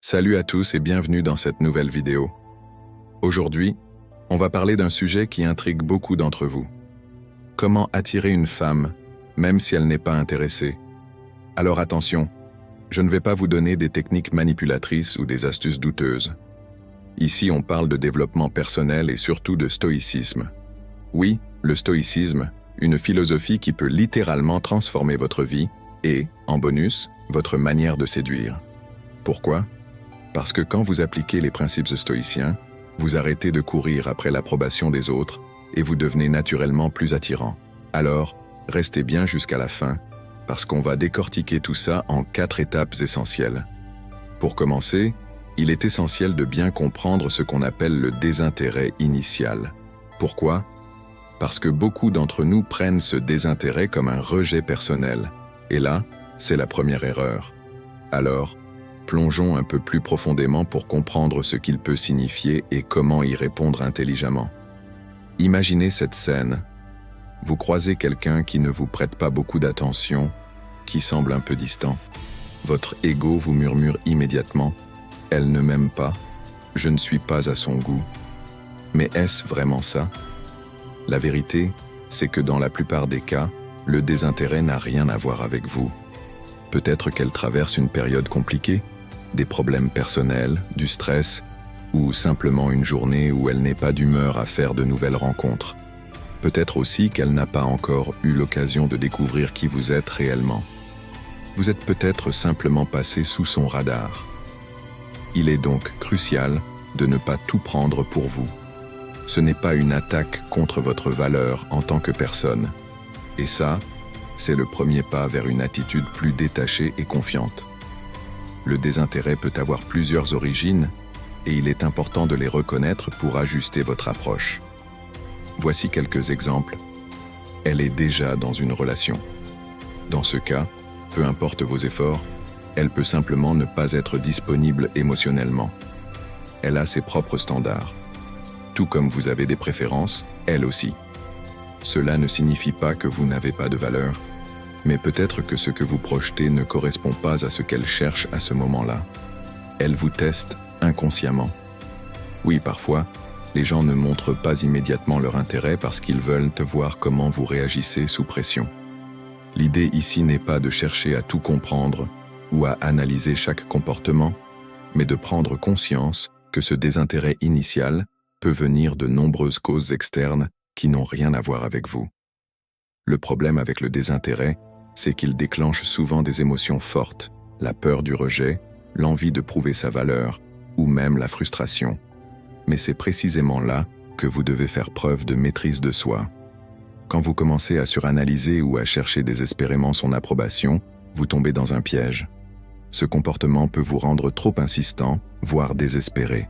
Salut à tous et bienvenue dans cette nouvelle vidéo. Aujourd'hui, on va parler d'un sujet qui intrigue beaucoup d'entre vous. Comment attirer une femme, même si elle n'est pas intéressée? Alors attention, je ne vais pas vous donner des techniques manipulatrices ou des astuces douteuses. Ici, on parle de développement personnel et surtout de stoïcisme. Oui, le stoïcisme, une philosophie qui peut littéralement transformer votre vie et, en bonus, votre manière de séduire. Pourquoi? Parce que quand vous appliquez les principes stoïciens, vous arrêtez de courir après l'approbation des autres et vous devenez naturellement plus attirant. Alors, restez bien jusqu'à la fin, parce qu'on va décortiquer tout ça en 4 étapes essentielles. Pour commencer, il est essentiel de bien comprendre ce qu'on appelle le désintérêt initial. Pourquoi? Parce que beaucoup d'entre nous prennent ce désintérêt comme un rejet personnel. Et là, c'est la première erreur. Alors, plongeons un peu plus profondément pour comprendre ce qu'il peut signifier et comment y répondre intelligemment. Imaginez cette scène. Vous croisez quelqu'un qui ne vous prête pas beaucoup d'attention, qui semble un peu distant. Votre ego vous murmure immédiatement « Elle ne m'aime pas, je ne suis pas à son goût ». Mais est-ce vraiment ça? La vérité, c'est que dans la plupart des cas, le désintérêt n'a rien à voir avec vous. Peut-être qu'elle traverse une période compliquée, des problèmes personnels, du stress, ou simplement une journée où elle n'est pas d'humeur à faire de nouvelles rencontres. Peut-être aussi qu'elle n'a pas encore eu l'occasion de découvrir qui vous êtes réellement. Vous êtes peut-être simplement passé sous son radar. Il est donc crucial de ne pas tout prendre pour vous. Ce n'est pas une attaque contre votre valeur en tant que personne. Et ça, c'est le premier pas vers une attitude plus détachée et confiante. Le désintérêt peut avoir plusieurs origines et il est important de les reconnaître pour ajuster votre approche. Voici quelques exemples. Elle est déjà dans une relation. Dans ce cas, peu importe vos efforts, elle peut simplement ne pas être disponible émotionnellement. Elle a ses propres standards. Tout comme vous avez des préférences, elle aussi. Cela ne signifie pas que vous n'avez pas de valeur, mais peut-être que ce que vous projetez ne correspond pas à ce qu'elle cherche à ce moment-là. Elle vous teste inconsciemment. Oui, parfois, les gens ne montrent pas immédiatement leur intérêt parce qu'ils veulent voir comment vous réagissez sous pression. L'idée ici n'est pas de chercher à tout comprendre ou à analyser chaque comportement, mais de prendre conscience que ce désintérêt initial peut venir de nombreuses causes externes qui n'ont rien à voir avec vous. Le problème avec le désintérêt, c'est qu'il déclenche souvent des émotions fortes, la peur du rejet, l'envie de prouver sa valeur, ou même la frustration. Mais c'est précisément là que vous devez faire preuve de maîtrise de soi. Quand vous commencez à suranalyser ou à chercher désespérément son approbation, vous tombez dans un piège. Ce comportement peut vous rendre trop insistant, voire désespéré.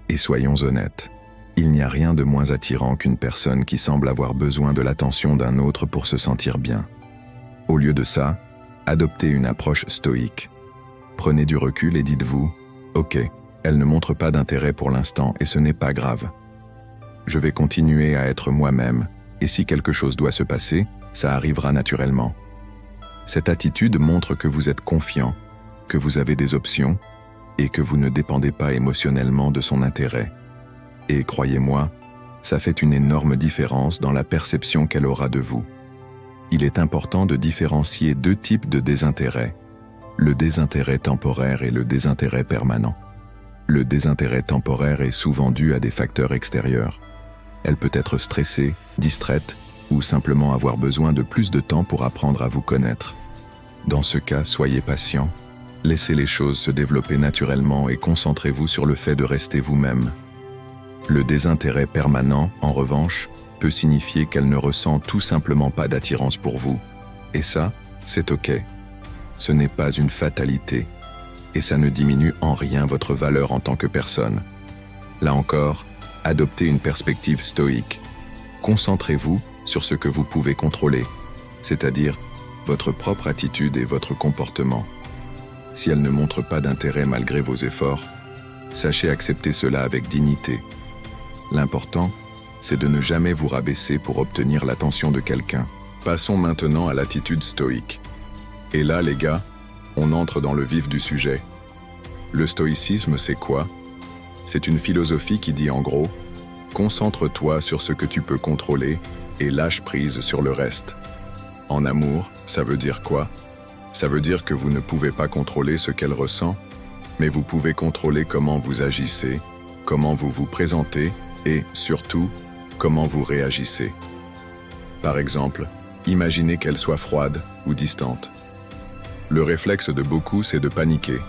Et soyons honnêtes, il n'y a rien de moins attirant qu'une personne qui semble avoir besoin de l'attention d'un autre pour se sentir bien. Au lieu de ça, adoptez une approche stoïque. Prenez du recul et dites-vous « Ok, elle ne montre pas d'intérêt pour l'instant et ce n'est pas grave. Je vais continuer à être moi-même et si quelque chose doit se passer, ça arrivera naturellement. » Cette attitude montre que vous êtes confiant, que vous avez des options et que vous ne dépendez pas émotionnellement de son intérêt. Et croyez-moi, ça fait une énorme différence dans la perception qu'elle aura de vous. Il est important de différencier 2 types de désintérêt, le désintérêt temporaire et le désintérêt permanent. Le désintérêt temporaire est souvent dû à des facteurs extérieurs. Elle peut être stressée, distraite ou simplement avoir besoin de plus de temps pour apprendre à vous connaître. Dans ce cas, soyez patient, laissez les choses se développer naturellement et concentrez-vous sur le fait de rester vous-même. Le désintérêt permanent, en revanche, peut signifier qu'elle ne ressent tout simplement pas d'attirance pour vous. Et ça, c'est ok. Ce n'est pas une fatalité. Et ça ne diminue en rien votre valeur en tant que personne. Là encore, adoptez une perspective stoïque. Concentrez-vous sur ce que vous pouvez contrôler, c'est-à-dire votre propre attitude et votre comportement. Si elle ne montre pas d'intérêt malgré vos efforts, sachez accepter cela avec dignité. L'important, c'est de ne jamais vous rabaisser pour obtenir l'attention de quelqu'un. Passons maintenant à l'attitude stoïque. Et là, les gars, on entre dans le vif du sujet. Le stoïcisme, c'est quoi? C'est une philosophie qui dit en gros, concentre-toi sur ce que tu peux contrôler et lâche prise sur le reste. En amour, ça veut dire quoi? Ça veut dire que vous ne pouvez pas contrôler ce qu'elle ressent, mais vous pouvez contrôler comment vous agissez, comment vous vous présentez et, surtout, comment vous réagissez. Par exemple, imaginez qu'elle soit froide ou distante. Le réflexe de beaucoup, c'est de paniquer,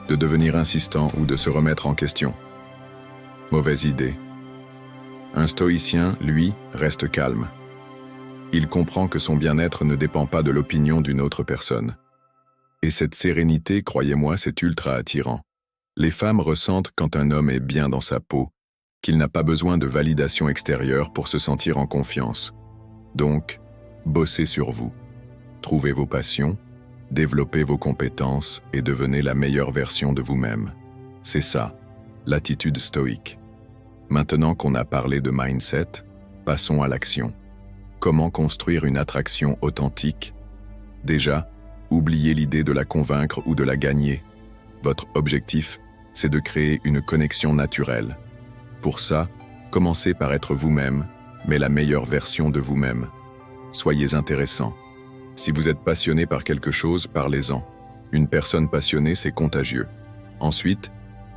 de devenir insistant ou de se remettre en question. Mauvaise idée. Un stoïcien, lui, reste calme. Il comprend que son bien-être ne dépend pas de l'opinion d'une autre personne. Et cette sérénité, croyez-moi, c'est ultra attirant. Les femmes ressentent quand un homme est bien dans sa peau, qu'il n'a pas besoin de validation extérieure pour se sentir en confiance. Donc, bossez sur vous. Trouvez vos passions, développez vos compétences et devenez la meilleure version de vous-même. C'est ça, l'attitude stoïque. Maintenant qu'on a parlé de mindset, passons à l'action. Comment construire une attraction authentique? Déjà, oubliez l'idée de la convaincre ou de la gagner. Votre objectif, c'est de créer une connexion naturelle. Pour ça, commencez par être vous-même, mais la meilleure version de vous-même. Soyez intéressant. Si vous êtes passionné par quelque chose, parlez-en. Une personne passionnée, c'est contagieux. Ensuite,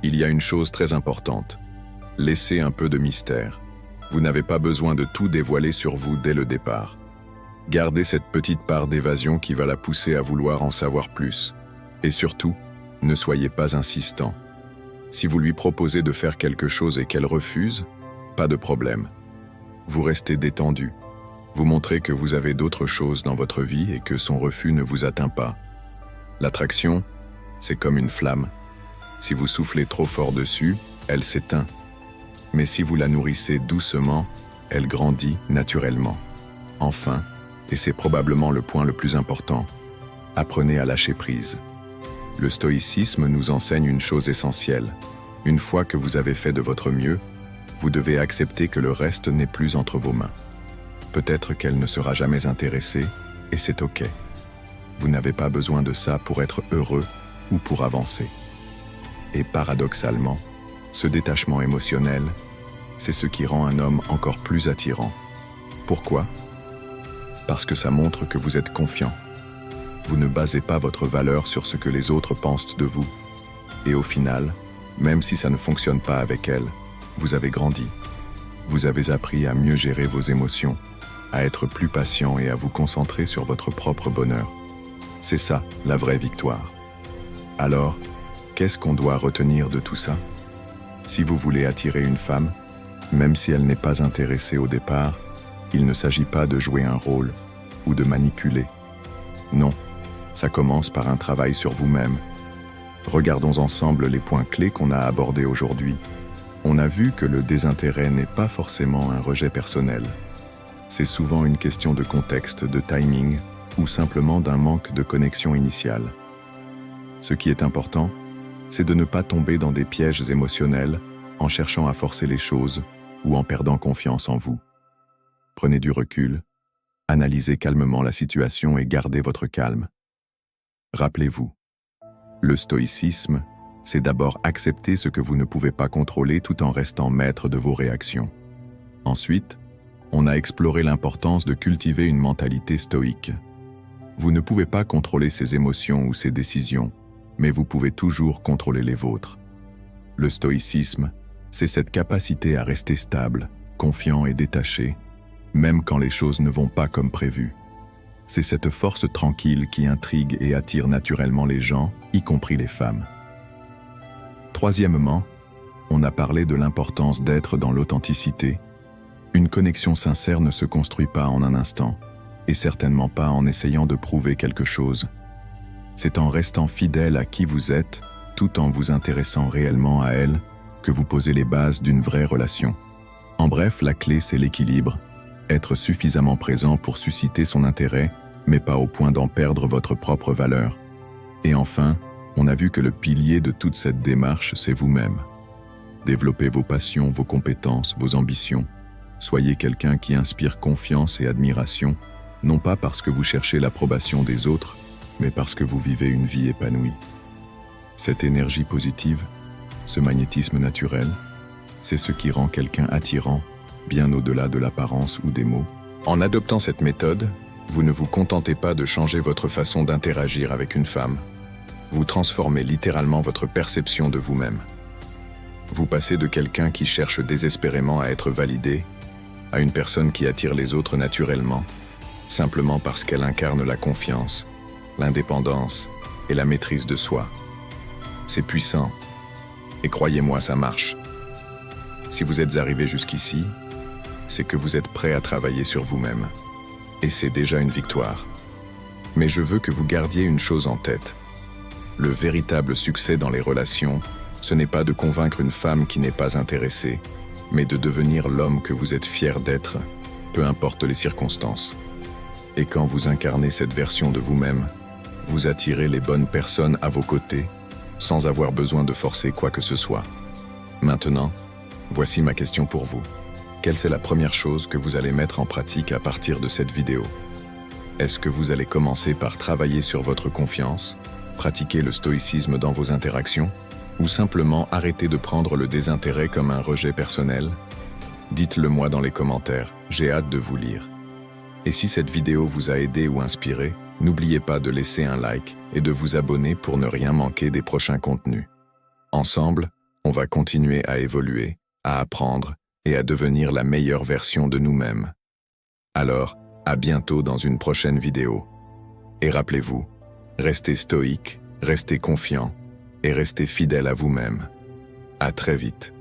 il y a une chose très importante. Laissez un peu de mystère. Vous n'avez pas besoin de tout dévoiler sur vous dès le départ. Gardez cette petite part d'évasion qui va la pousser à vouloir en savoir plus. Et surtout, ne soyez pas insistant. Si vous lui proposez de faire quelque chose et qu'elle refuse, pas de problème. Vous restez détendu. Vous montrez que vous avez d'autres choses dans votre vie et que son refus ne vous atteint pas. L'attraction, c'est comme une flamme. Si vous soufflez trop fort dessus, elle s'éteint. Mais si vous la nourrissez doucement, elle grandit naturellement. Enfin, et c'est probablement le point le plus important, apprenez à lâcher prise. Le stoïcisme nous enseigne une chose essentielle. Une fois que vous avez fait de votre mieux, vous devez accepter que le reste n'est plus entre vos mains. Peut-être qu'elle ne sera jamais intéressée, et c'est OK. Vous n'avez pas besoin de ça pour être heureux ou pour avancer. Et paradoxalement, ce détachement émotionnel, c'est ce qui rend un homme encore plus attirant. Pourquoi? Parce que ça montre que vous êtes confiant. Vous ne basez pas votre valeur sur ce que les autres pensent de vous. Et au final, même si ça ne fonctionne pas avec elle, vous avez grandi. Vous avez appris à mieux gérer vos émotions, à être plus patient et à vous concentrer sur votre propre bonheur. C'est ça, la vraie victoire. Alors, qu'est-ce qu'on doit retenir de tout ça? Si vous voulez attirer une femme, même si elle n'est pas intéressée au départ, il ne s'agit pas de jouer un rôle ou de manipuler. Non, ça commence par un travail sur vous-même. Regardons ensemble les points clés qu'on a abordés aujourd'hui. On a vu que le désintérêt n'est pas forcément un rejet personnel. C'est souvent une question de contexte, de timing ou simplement d'un manque de connexion initiale. Ce qui est important, c'est de ne pas tomber dans des pièges émotionnels en cherchant à forcer les choses ou en perdant confiance en vous. Prenez du recul, analysez calmement la situation et gardez votre calme. Rappelez-vous, le stoïcisme, c'est d'abord accepter ce que vous ne pouvez pas contrôler tout en restant maître de vos réactions. Ensuite, on a exploré l'importance de cultiver une mentalité stoïque. Vous ne pouvez pas contrôler ses émotions ou ses décisions, mais vous pouvez toujours contrôler les vôtres. Le stoïcisme, c'est cette capacité à rester stable, confiant et détaché, même quand les choses ne vont pas comme prévu. C'est cette force tranquille qui intrigue et attire naturellement les gens, y compris les femmes. Troisièmement, on a parlé de l'importance d'être dans l'authenticité. Une connexion sincère ne se construit pas en un instant, et certainement pas en essayant de prouver quelque chose. C'est en restant fidèle à qui vous êtes, tout en vous intéressant réellement à elle, que vous posez les bases d'une vraie relation. En bref, la clé, c'est l'équilibre. Être suffisamment présent pour susciter son intérêt, mais pas au point d'en perdre votre propre valeur. Et enfin, on a vu que le pilier de toute cette démarche, c'est vous-même. Développez vos passions, vos compétences, vos ambitions. Soyez quelqu'un qui inspire confiance et admiration, non pas parce que vous cherchez l'approbation des autres, mais parce que vous vivez une vie épanouie. Cette énergie positive, ce magnétisme naturel, c'est ce qui rend quelqu'un attirant, bien au-delà de l'apparence ou des mots. En adoptant cette méthode, vous ne vous contentez pas de changer votre façon d'interagir avec une femme. Vous transformez littéralement votre perception de vous-même. Vous passez de quelqu'un qui cherche désespérément à être validé à une personne qui attire les autres naturellement, simplement parce qu'elle incarne la confiance, l'indépendance et la maîtrise de soi. C'est puissant, et croyez-moi, ça marche. Si vous êtes arrivé jusqu'ici, c'est que vous êtes prêt à travailler sur vous-même. Et c'est déjà une victoire. Mais je veux que vous gardiez une chose en tête. Le véritable succès dans les relations, ce n'est pas de convaincre une femme qui n'est pas intéressée, mais de devenir l'homme que vous êtes fier d'être, peu importe les circonstances. Et quand vous incarnez cette version de vous-même, vous attirez les bonnes personnes à vos côtés, sans avoir besoin de forcer quoi que ce soit. Maintenant, voici ma question pour vous. Quelle est la première chose que vous allez mettre en pratique à partir de cette vidéo? Est-ce que vous allez commencer par travailler sur votre confiance, pratiquer le stoïcisme dans vos interactions, ou simplement arrêter de prendre le désintérêt comme un rejet personnel? Dites-le moi dans les commentaires, j'ai hâte de vous lire. Et si cette vidéo vous a aidé ou inspiré, n'oubliez pas de laisser un like et de vous abonner pour ne rien manquer des prochains contenus. Ensemble, on va continuer à évoluer, à apprendre et à devenir la meilleure version de nous-mêmes. Alors, à bientôt dans une prochaine vidéo. Et rappelez-vous, restez stoïque, restez confiant et restez fidèle à vous-même. À très vite.